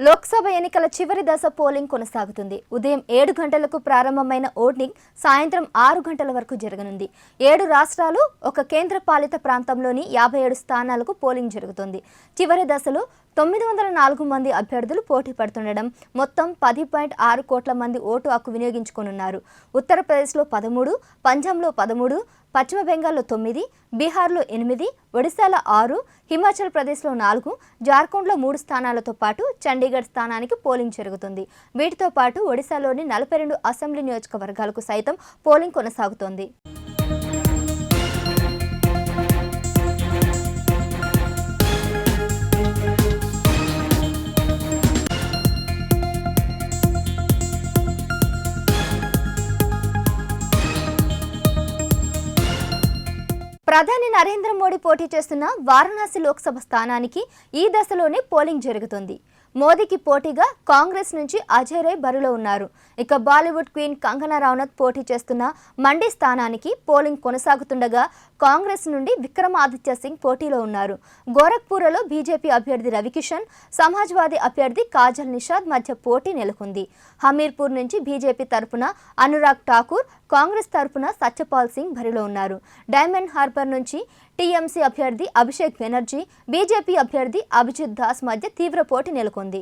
లోక్సభ ఎన్నికల చివరి దశ పోలింగ్ కొనసాగుతుంది. ఉదయం 7 గంటలకు ప్రారంభమైన ఓటింగ్ సాయంత్రం 6 గంటల వరకు జరగనుంది. 7 రాష్ట్రాలు, ఒక కేంద్ర పాలిత ప్రాంతంలోని 57 స్థానాలకు పోలింగ్ జరుగుతుంది. చివరి దశలో 904 మంది అభ్యర్థులు పోటీ పడుతుండడం మొత్తం 10.6 కోట్ల మంది ఓటు హక్కు వినియోగించుకోనున్నారు. ఉత్తరప్రదేశ్లో 13, పంజాబ్లో 13, పశ్చిమ బెంగాల్లో 9, బీహార్లో 8, ఒడిశాలో 6, హిమాచల్ ప్రదేశ్లో 4, జార్ఖండ్లో 3 స్థానాలతో పాటు చండీగఢ్ స్థానానికి పోలింగ్ జరుగుతుంది. వీటితో పాటు ఒడిశాలోని 42 అసెంబ్లీ నియోజకవర్గాలకు సైతం పోలింగ్ కొనసాగుతోంది. ప్రధాని నరేంద్ర మోడీ పోటీ చేస్తున్న వారణాసి లోక్సభ స్థానానికి ఈ దశలోనే పోలింగ్ జరుగుతుంది. మోదీకి పోటీగా కాంగ్రెస్ నుంచి అజయ్ రాయ్ బరిలో ఉన్నారు. ఇక బాలీవుడ్ క్వీన్ కంగనా రనౌత్ పోటీ చేస్తున్న మండి స్థానానికి పోలింగ్ కొనసాగుతుండగా కాంగ్రెస్ నుండి విక్రమాదిత్య సింగ్ పోటీలో ఉన్నారు. గోరఖ్పూర్లో బీజేపీ అభ్యర్థి రవికిషన్, సమాజ్వాదీ అభ్యర్థి కాజల్ నిషాద్ మధ్య పోటీ నెలకొంది. హమీర్పూర్ నుంచి బీజేపీ తరపున అనురాగ్ ఠాకూర్, కాంగ్రెస్ తరపున సత్యపాల్ సింగ్ బరిలో ఉన్నారు. డైమండ్ హార్బర్ నుంచి టీఎంసీ అభ్యర్థి అభిషేక్ బెనర్జీ, బీజేపీ అభ్యర్థి అభిజిత్ దాస్ మధ్య తీవ్ర పోటీ నెలకొంది.